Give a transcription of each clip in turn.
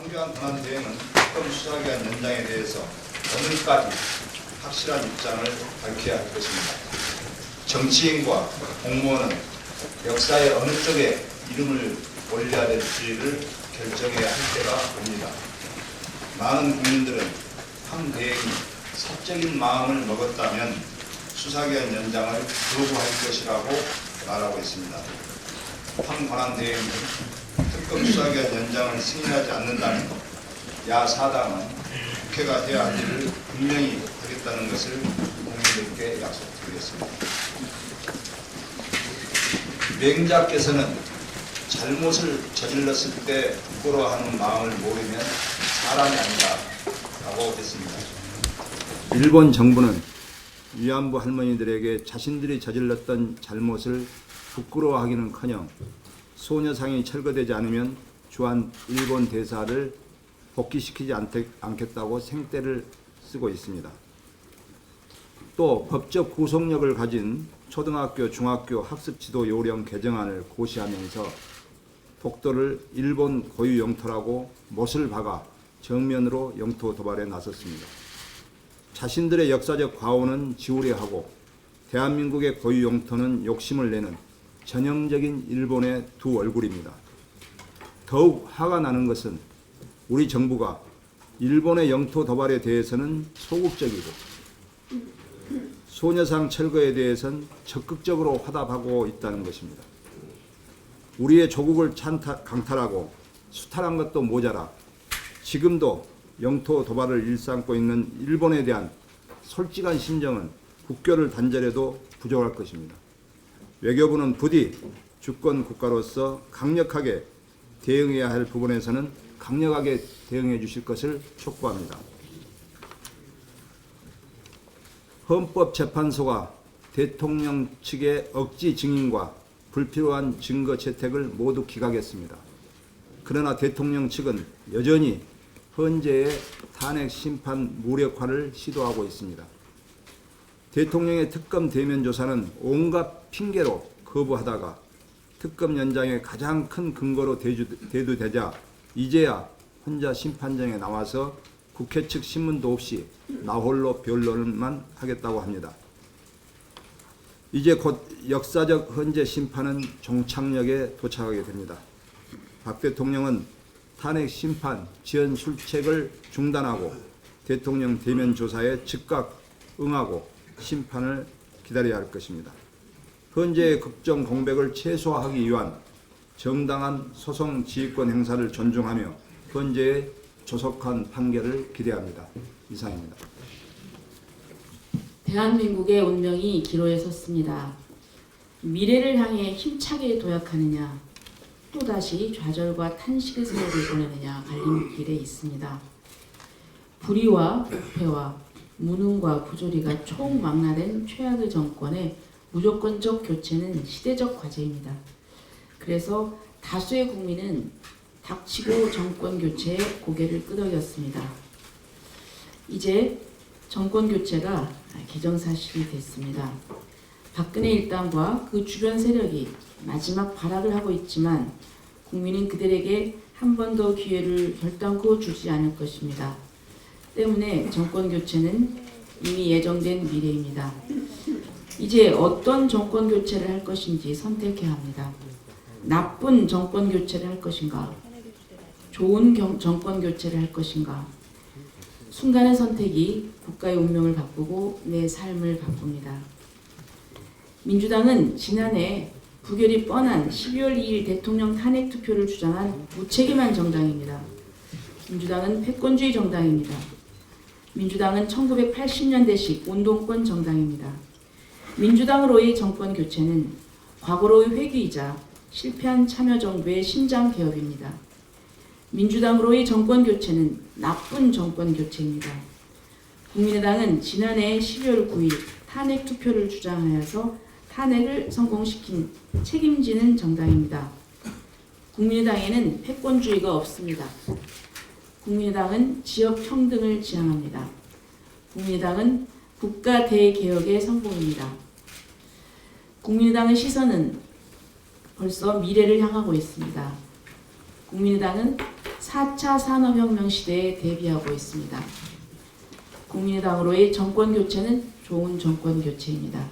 황교안 권한대행은 특검 수사기관 연장에 대해서 오늘까지 확실한 입장을 밝혀야 할 것입니다. 정치인과 공무원은 역사의 어느 쪽에 이름을 올려야 될지를 결정해야 할 때가 옵니다. 많은 국민들은 황 대행이 사적인 마음을 먹었다면 수사기관 연장을 거부할 것이라고 말하고 있습니다. 황 권한대행이 특검 수사기관 연장을 승인하지 않는다면 야사당은 국회가 해야 할 일을 분명히 하겠다는 것을 국민들께 약속드리겠습니다. 맹자께서는 잘못을 저질렀을 때 부끄러워하는 마음을 모르면 사람이 아니다라고 했습니다. 일본 정부는 위안부 할머니들에게 자신들이 저질렀던 잘못을 부끄러워하기는커녕 소녀상이 철거되지 않으면 주한 일본 대사를 복귀시키지 않겠다고 생떼를 쓰고 있습니다. 또 법적 구속력을 가진 초등학교, 중학교 학습지도 요령 개정안을 고시하면서 독도를 일본 고유 영토라고 못을 박아 정면으로 영토 도발에 나섰습니다. 자신들의 역사적 과오는 지우려 하고 대한민국의 고유 영토는 욕심을 내는 전형적인 일본의 두 얼굴입니다. 더욱 화가 나는 것은 우리 정부가 일본의 영토 도발에 대해서는 소극적이고 소녀상 철거에 대해서는 적극적으로 화답하고 있다는 것입니다. 우리의 조국을 강탈하고 수탈한 것도 모자라 지금도 영토 도발을 일삼고 있는 일본에 대한 솔직한 심정은 국교를 단절해도 부족할 것입니다. 외교부는 부디 주권 국가로서 강력하게 대응해야 할 부분에서는 강력하게 대응해 주실 것을 촉구합니다. 헌법재판소가 대통령 측의 억지 증인과 불필요한 증거 채택을 모두 기각했습니다. 그러나 대통령 측은 여전히 헌재의 탄핵 심판 무력화를 시도하고 있습니다. 대통령의 특검 대면 조사는 온갖 핑계로 거부하다가 특검 연장의 가장 큰 근거로 대두되자 이제야 혼자 심판정에 나와서 국회 측 신문도 없이 나홀로 변론만 하겠다고 합니다. 이제 곧 역사적 헌재 심판은 종착역에 도착하게 됩니다. 박 대통령은 탄핵 심판 지연 술책을 중단하고 대통령 대면 조사에 즉각 응하고 심판을 기다려야 할 것입니다. 헌재의 국정 공백을 최소화하기 위한 정당한 소송 지휘권 행사를 존중하며 헌재의 조속한 판결을 기대합니다. 이상입니다. 대한민국의 운명이 기로에 섰습니다. 미래를 향해 힘차게 도약하느냐 또다시 좌절과 탄식의 세월을 보내느냐 갈림길에 있습니다. 불의와 부패와 무능과 부조리가 총망라된 최악의 정권의 무조건적 교체는 시대적 과제입니다. 그래서 다수의 국민은 닥치고 정권 교체에 고개를 끄덕였습니다. 이제 정권 교체가 기정사실이 됐습니다. 박근혜 일당과 그 주변 세력이 마지막 발악을 하고 있지만 국민은 그들에게 한 번 더 기회를 결단코 주지 않을 것입니다. 때문에 정권 교체는 이미 예정된 미래입니다. 이제 어떤 정권 교체를 할 것인지 선택해야 합니다. 나쁜 정권 교체를 할 것인가? 좋은 정권 교체를 할 것인가? 순간의 선택이 국가의 운명을 바꾸고 내 삶을 바꿉니다. 민주당은 지난해 부결이 뻔한 12월 2일 대통령 탄핵 투표를 주장한 무책임한 정당입니다. 민주당은 패권주의 정당입니다. 민주당은 1980년대식 운동권 정당입니다. 민주당으로의 정권 교체는 과거로의 회귀이자 실패한 참여정부의 심장개혁입니다. 민주당으로의 정권 교체는 나쁜 정권 교체입니다. 국민의당은 지난해 12월 9일 탄핵 투표를 주장하여서 탄핵을 성공시킨 책임지는 정당입니다. 국민의당에는 패권주의가 없습니다. 국민의당은 지역 평등을 지향합니다. 국민의당은 국가 대개혁의 성공입니다. 국민의당의 시선은 벌써 미래를 향하고 있습니다. 국민의당은 4차 산업혁명 시대에 대비하고 있습니다. 국민의당으로의 정권교체는 좋은 정권교체입니다.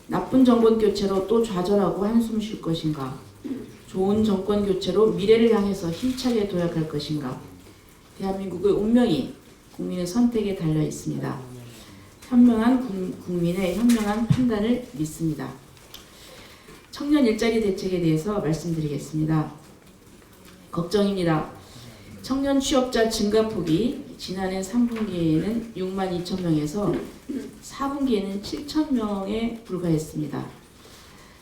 나쁜 정권교체로 또 좌절하고 한숨 쉴 것인가? 좋은 정권교체로 미래를 향해서 힘차게 도약할 것인가? 대한민국의 운명이 국민의 선택에 달려 있습니다. 현명한 국민의 현명한 판단을 믿습니다. 청년 일자리 대책에 대해서 말씀드리겠습니다. 걱정입니다. 청년 취업자 증가폭이 지난해 3분기에는 6만 2천 명에서 4분기에는 7천 명에 불과했습니다.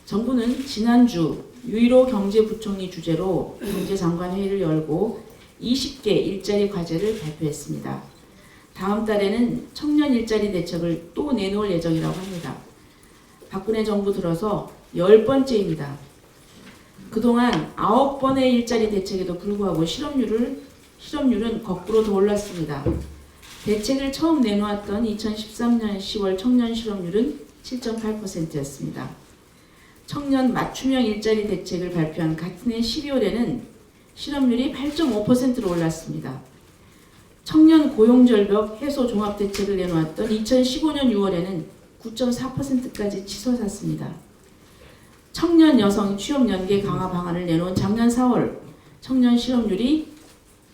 정부는 지난주 유일호 경제부총리 주재로 경제장관 회의를 열고 20개 일자리 과제를 발표했습니다. 다음 달에는 청년 일자리 대책을 또 내놓을 예정이라고 합니다. 박근혜 정부 들어서 10번째입니다. 그동안 9번의 일자리 대책에도 불구하고 실업률은 거꾸로 더 올랐습니다. 대책을 처음 내놓았던 2013년 10월 청년 실업률은 7.8%였습니다. 청년 맞춤형 일자리 대책을 발표한 같은 해 12월에는 실업률이 8.5%로 올랐습니다. 청년 고용절벽 해소 종합대책을 내놓았던 2015년 6월에는 9.4%까지 치솟았습니다. 청년 여성 취업 연계 강화 방안을 내놓은 작년 4월 청년 실업률이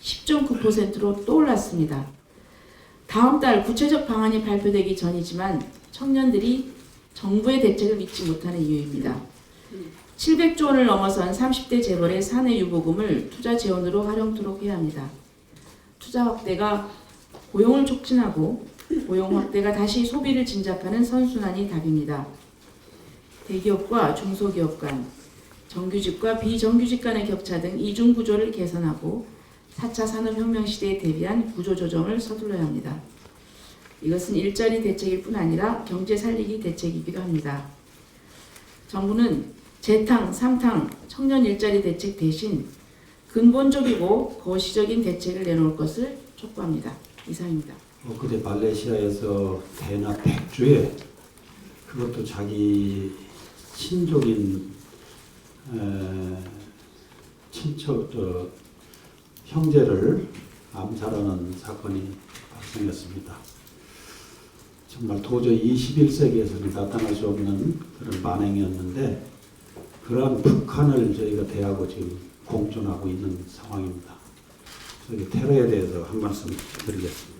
10.9%로 또 올랐습니다. 다음 달 구체적 방안이 발표되기 전이지만 청년들이 정부의 대책을 믿지 못하는 이유입니다. 700조 원을 넘어선 30대 재벌의 사내 유보금을 투자 재원으로 활용토록 해야 합니다. 투자 확대가 고용을 촉진하고 고용 확대가 다시 소비를 진작하는 선순환이 답입니다. 대기업과 중소기업 간, 정규직과 비정규직 간의 격차 등 이중 구조를 개선하고 4차 산업혁명 시대에 대비한 구조조정을 서둘러야 합니다. 이것은 일자리 대책일 뿐 아니라 경제 살리기 대책이기도 합니다. 정부는 재탕, 삼탕, 청년 일자리 대책 대신 근본적이고 거시적인 대책을 내놓을 것을 촉구합니다. 이상입니다. 엊그제 말레이시아에서 대낮 100주에 그것도 자기 친족인 친척 형제를 암살하는 사건이 발생했습니다. 정말 도저히 21세기에서는 나타날 수 없는 그런 만행이었는데 그러한 북한을 저희가 대하고 지금 공존하고 있는 상황입니다. 저희 테러에 대해서 한 말씀 드리겠습니다.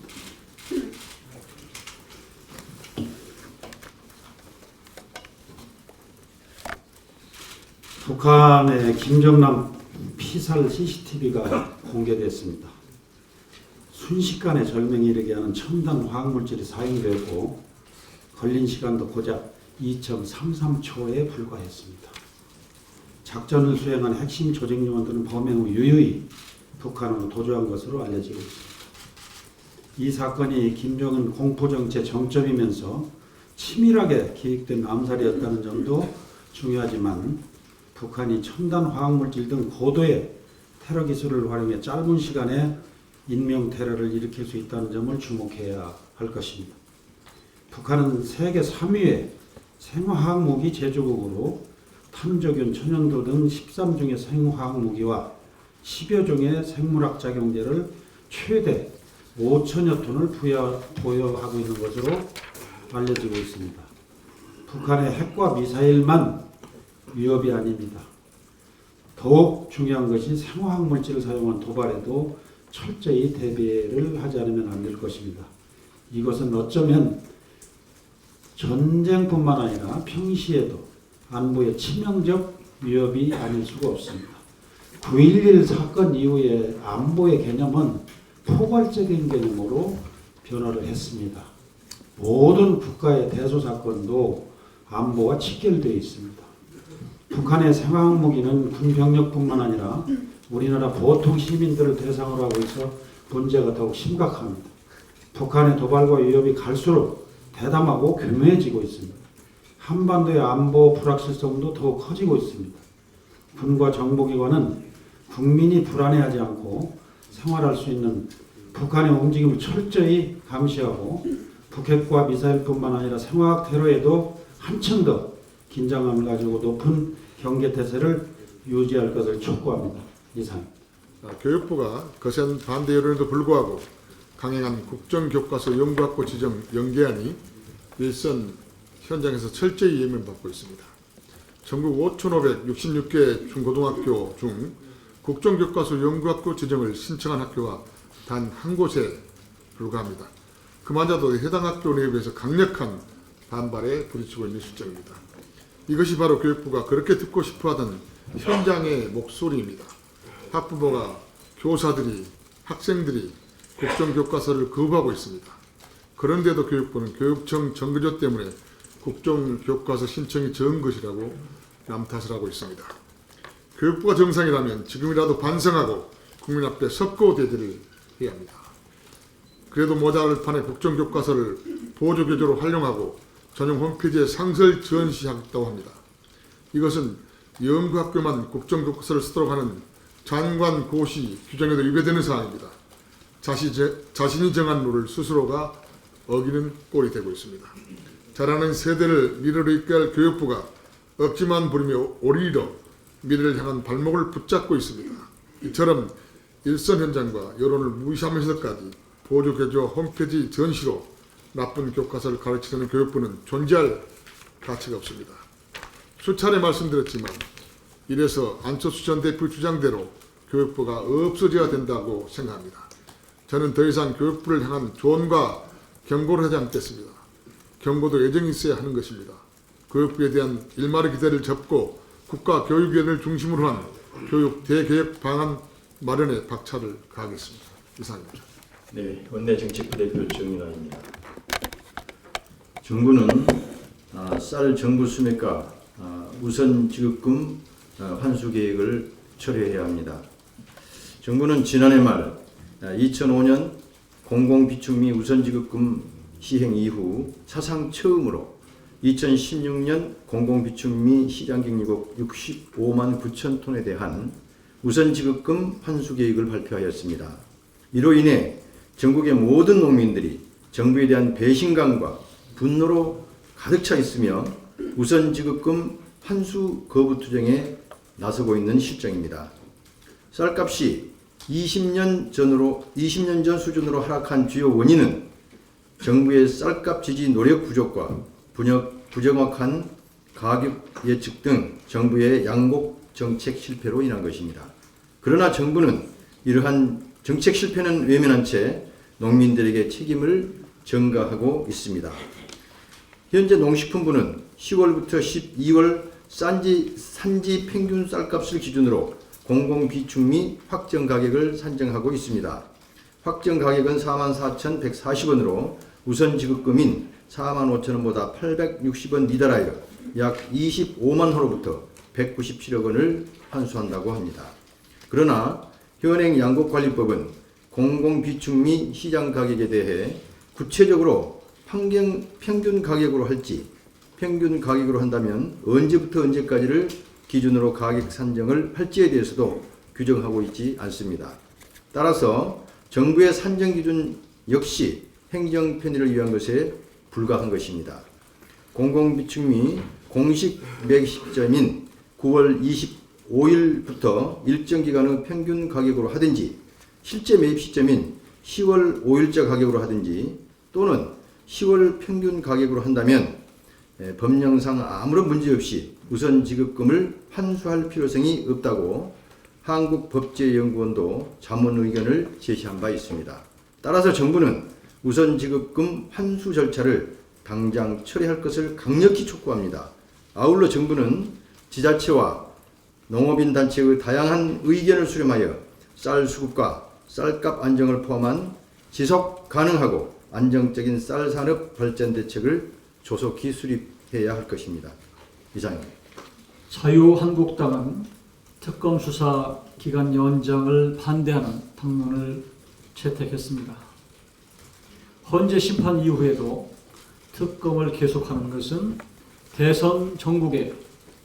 북한의 김정남 피살 CCTV가 공개됐습니다. 순식간에 절명에 이르게 하는 첨단 화학물질이 사용되고 걸린 시간도 고작 2.33초에 불과했습니다. 작전을 수행한 핵심 조직 요원들은 범행 후 유유히 북한으로 도주한 것으로 알려지고 있습니다. 이 사건이 김정은 공포정체 정점이면서 치밀하게 기획된 암살이었다는 점도 중요하지만 북한이 첨단 화학물질 등 고도의 테러 기술을 활용해 짧은 시간에 인명 테러를 일으킬 수 있다는 점을 주목해야 할 것입니다. 북한은 세계 3위의 생화학 무기 제조국으로 탐조균, 천연도 등 13종의 생화학 무기와 10여 종의 생물학 작용제를 최대 5천여 톤을 보유하고 있는 것으로 알려지고 있습니다. 북한의 핵과 미사일만 위협이 아닙니다. 더욱 중요한 것이 생화학 물질을 사용한 도발에도 철저히 대비를 하지 않으면 안 될 것입니다. 이것은 어쩌면 전쟁뿐만 아니라 평시에도 안보에 치명적 위협이 아닐 수가 없습니다. 9.11 사건 이후에 안보의 개념은 포괄적인 개념으로 변화를 했습니다. 모든 국가의 대소사건도 안보와 직결되어 있습니다. 북한의 생화학 무기는 군병력뿐만 아니라 우리나라 보통 시민들을 대상으로 하고 있어 문제가 더욱 심각합니다. 북한의 도발과 위협이 갈수록 대담하고 교묘해지고 있습니다. 한반도의 안보 불확실성도 더욱 커지고 있습니다. 군과 정보기관은 국민이 불안해하지 않고 생활할 수 있는 북한의 움직임을 철저히 감시하고 북핵과 미사일뿐만 아니라 생화학 테러에도 한층 더 긴장감을 가지고 높은 경계 태세를 유지할 것을 촉구합니다. 이상. 교육부가 거센 반대 여론에도 불구하고 강행한 국정교과서 연구학부 지정 연계안이 일선 현장에서 철저히 예명받고 있습니다. 전국 5,566개 중고등학교 중 국정교과서 연구학부 지정을 신청한 학교가 단 한 곳에 불과합니다. 그마저도 해당 학교 내부에서 강력한 반발에 부딪히고 있는 실정입니다. 이것이 바로 교육부가 그렇게 듣고 싶어하던 현장의 목소리입니다. 학부모가, 교사들이, 학생들이 국정교과서를 거부하고 있습니다. 그런데도 교육부는 교육청 정거조 때문에 국정교과서 신청이 적은 것이라고 남탓을 하고 있습니다. 교육부가 정상이라면 지금이라도 반성하고 국민 앞에 석고대죄를 해야 합니다. 그래도 모자랄 판에 국정교과서를 보조교재로 활용하고 전용 홈페이지에 상설 전시하겠다고 합니다. 이것은 연구학교만 국정교과서를 쓰도록 하는 장관 고시 규정에도 위배되는 사항입니다. 자신이 정한 룰을 스스로가 어기는 꼴이 되고 있습니다. 자라는 세대를 미래로 이끌 교육부가 억지만 부리며 오리로 미래를 향한 발목을 붙잡고 있습니다. 이처럼 일선 현장과 여론을 무시하면서까지 보조교재와 홈페이지 전시로 나쁜 교과서를 가르치려는 교육부는 존재할 가치가 없습니다. 수차례 말씀드렸지만 이래서 안철수 전 대표 주장대로 교육부가 없어져야 된다고 생각합니다. 저는 더 이상 교육부를 향한 조언과 경고를 하지 않겠습니다. 경고도 예정이 있어야 하는 것입니다. 교육부에 대한 일말의 기대를 접고 국가교육위원회를 중심으로 한 교육 대개혁 방안 마련에 박차를 가하겠습니다. 이상입니다. 네, 원내정책부대표 정인환입니다. 정부는 쌀 정부 수매가 우선 지급금 환수 계획을 철회해야 합니다. 정부는 지난해 말 2005년 공공비축미 우선지급금 시행 이후 사상 처음으로 2016년 공공비축미 시장경유국 65만 9천 톤에 대한 우선지급금 환수 계획을 발표하였습니다. 이로 인해 전국의 모든 농민들이 정부에 대한 배신감과 분노로 가득 차 있으며 우선지급금 환수 거부 투쟁에 나서고 있는 실정입니다. 쌀값이 20년 전 수준으로 하락한 주요 원인은 정부의 쌀값 지지 노력 부족과 부정확한 가격 예측 등 정부의 양곡 정책 실패로 인한 것입니다. 그러나 정부는 이러한 정책 실패는 외면한 채 농민들에게 책임을 전가하고 있습니다. 현재 농식품부는 10월부터 12월 산지 평균 쌀값을 기준으로 공공비축미 확정 가격을 산정하고 있습니다. 확정 가격은 44,140원으로 우선 지급금인 45,000원보다 860원 니달하여 약 25만 호로부터 197억 원을 환수한다고 합니다. 그러나 현행 양곡관리법은 공공비축미 시장 가격에 대해 구체적으로 평균 가격으로 할지, 평균 가격으로 한다면 언제부터 언제까지를 기준으로 가격 산정을 할지에 대해서도 규정하고 있지 않습니다. 따라서 정부의 산정 기준 역시 행정 편의를 위한 것에 불과한 것입니다. 공공비축미 공식 매입 시점인 9월 25일부터 일정 기간 후 평균 가격으로 하든지 실제 매입 시점인 10월 5일자 가격으로 하든지 또는 10월 평균 가격으로 한다면 법령상 아무런 문제없이 우선 지급금을 환수할 필요성이 없다고 한국법제연구원도 자문 의견을 제시한 바 있습니다. 따라서 정부는 우선 지급금 환수 절차를 당장 철회할 것을 강력히 촉구합니다. 아울러 정부는 지자체와 농업인 단체의 다양한 의견을 수렴하여 쌀 수급과 쌀값 안정을 포함한 지속 가능하고 안정적인 쌀 산업 발전 대책을 조속히 수립해야 할 것입니다. 이상입니다. 자유한국당은 특검 수사 기간 연장을 반대하는 당론을 채택했습니다. 헌재 심판 이후에도 특검을 계속하는 것은 대선 전국에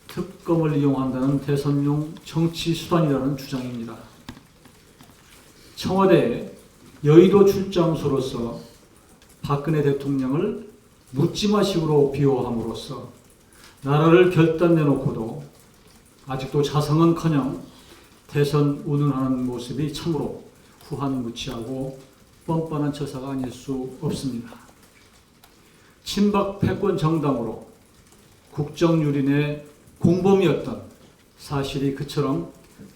특검을 이용한다는 대선용 정치 수단이라는 주장입니다. 청와대 여의도 출장소로서 박근혜 대통령을 묻지마식으로 비호함으로써 나라를 결단내놓고도 아직도 자성은커녕 대선 운운하는 모습이 참으로 후한무치하고 뻔뻔한 처사가 아닐 수 없습니다. 친박 패권 정당으로 국정유린의 공범이었던 사실이 그처럼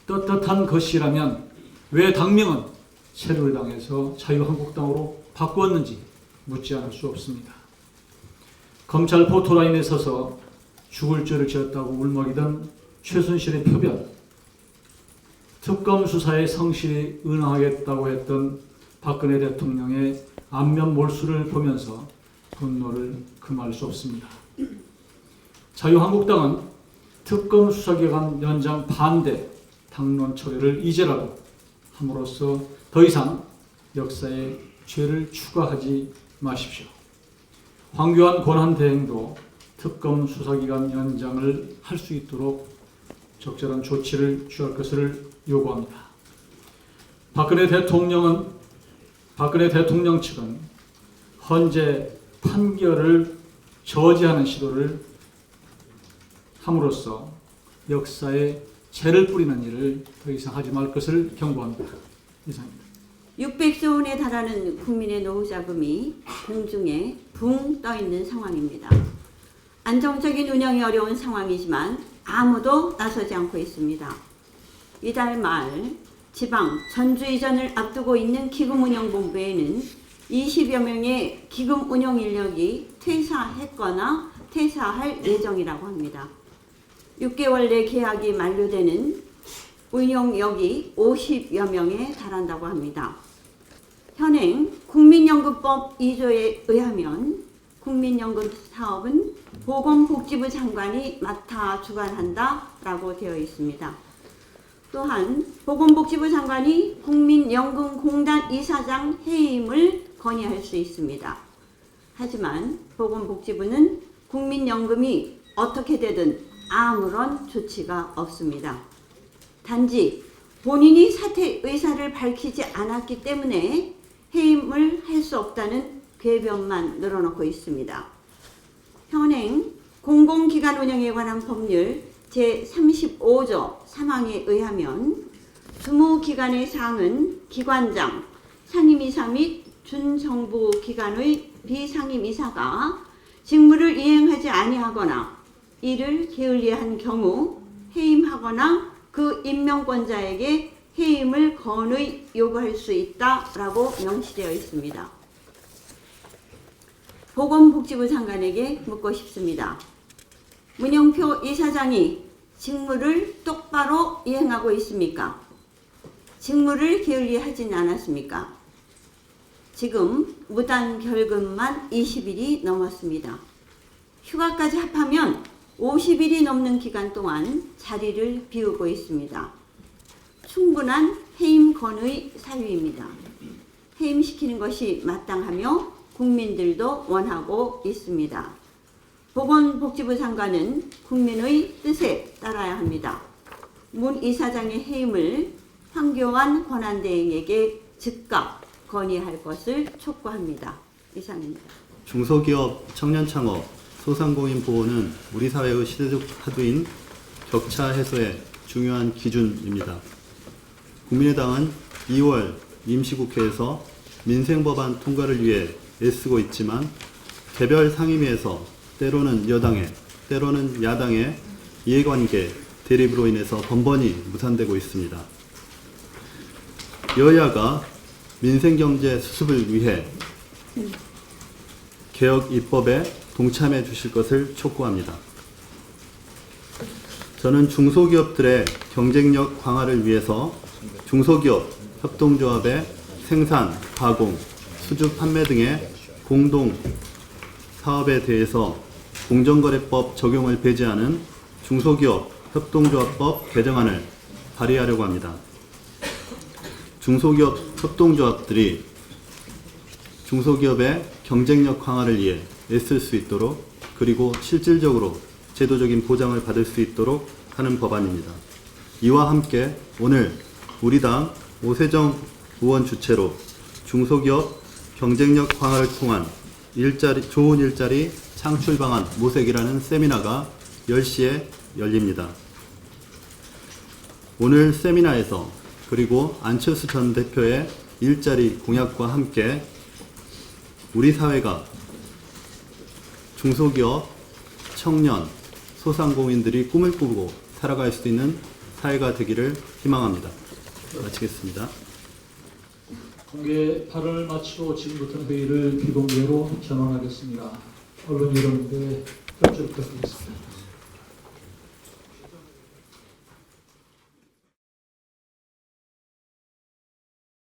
떳떳한 것이라면 왜 당명은 새누리당에서 자유한국당으로 바꾸었는지 묻지 않을 수 없습니다. 검찰 포토라인에 서서 죽을 죄를 지었다고 울먹이던 최순실의 표변, 특검 수사에 성실히 응하겠다고 했던 박근혜 대통령의 안면 몰수를 보면서 분노를 금할 수 없습니다. 자유한국당은 특검 수사기간 연장 반대 당론 처리를 이제라도 함으로써 더 이상 역사에 죄를 추가하지 마십시오. 황교안 권한대행도 특검 수사기간 연장을 할 수 있도록 적절한 조치를 취할 것을 요구합니다. 박근혜 대통령 측은 헌재 판결을 저지하는 시도를 함으로써 역사에 죄를 뿌리는 일을 더 이상 하지 말 것을 경고합니다. 이상입니다. 600조 원에 달하는 국민의 노후자금이 공중에 붕 떠있는 상황입니다. 안정적인 운영이 어려운 상황이지만 아무도 나서지 않고 있습니다. 이달 말 지방 전주 이전을 앞두고 있는 기금운영본부에는 20여 명의 기금 운영 인력이 퇴사했거나 퇴사할 예정이라고 합니다. 6개월 내 계약이 만료되는 운영력이 50여 명에 달한다고 합니다. 현행 국민연금법 2조에 의하면 국민연금 사업은 보건복지부 장관이 맡아 주관한다라고 되어 있습니다. 또한 보건복지부 장관이 국민연금공단 이사장 해임을 건의할 수 있습니다. 하지만 보건복지부는 국민연금이 어떻게 되든 아무런 조치가 없습니다. 단지 본인이 사퇴 의사를 밝히지 않았기 때문에 해임을 할 수 없다는 궤변만 늘어놓고 있습니다. 현행 공공기관 운영에 관한 법률 제35조 3항에 의하면 주무기관의 사항은 기관장, 상임이사 및 준정부기관의 비상임이사가 직무를 이행하지 아니하거나 이를 게을리한 경우 해임하거나 그 임명권자에게 해임을 건의 요구할 수 있다라고 명시되어 있습니다. 보건복지부 장관에게 묻고 싶습니다. 문영표 이사장이 직무를 똑바로 이행하고 있습니까? 직무를 게을리하진 않았습니까? 지금 무단 결근만 20일이 넘었습니다. 휴가까지 합하면 50일이 넘는 기간 동안 자리를 비우고 있습니다. 충분한 해임 건의 사유입니다. 해임시키는 것이 마땅하며 국민들도 원하고 있습니다. 보건복지부 장관은 국민의 뜻에 따라야 합니다. 문 이사장의 해임을 황교안 권한대행에게 즉각 건의할 것을 촉구합니다. 이상입니다. 중소기업, 청년창업, 소상공인 보호는 우리 사회의 시대적 화두인 격차 해소의 중요한 기준입니다. 국민의당은 2월 임시국회에서 민생법안 통과를 위해 애쓰고 있지만 개별 상임위에서 때로는 여당의, 때로는 야당의 이해관계, 대립으로 인해서 번번이 무산되고 있습니다. 여야가 민생경제 수습을 위해 개혁 입법에 동참해 주실 것을 촉구합니다. 저는 중소기업들의 경쟁력 강화를 위해서 중소기업 협동조합의 생산, 가공, 수주 판매 등의 공동 사업에 대해서 공정거래법 적용을 배제하는 중소기업 협동조합법 개정안을 발의하려고 합니다. 중소기업 협동조합들이 중소기업의 경쟁력 강화를 위해 애쓸 수 있도록 그리고 실질적으로 제도적인 보장을 받을 수 있도록 하는 법안입니다. 이와 함께 오늘 우리 당 오세정 의원 주최로 중소기업 경쟁력 강화를 통한 좋은 일자리 창출 방안 모색이라는 세미나가 10시에 열립니다. 오늘 세미나에서 그리고 안철수 전 대표의 일자리 공약과 함께 우리 사회가 중소기업, 청년, 소상공인들이 꿈을 꾸고 살아갈 수 있는 사회가 되기를 희망합니다. 마치겠습니다. 공개 발언을 마치고 지금부터는 회의를 비공개로 전환하겠습니다. 언론 여러분들의 협조를 부탁드리겠습니다.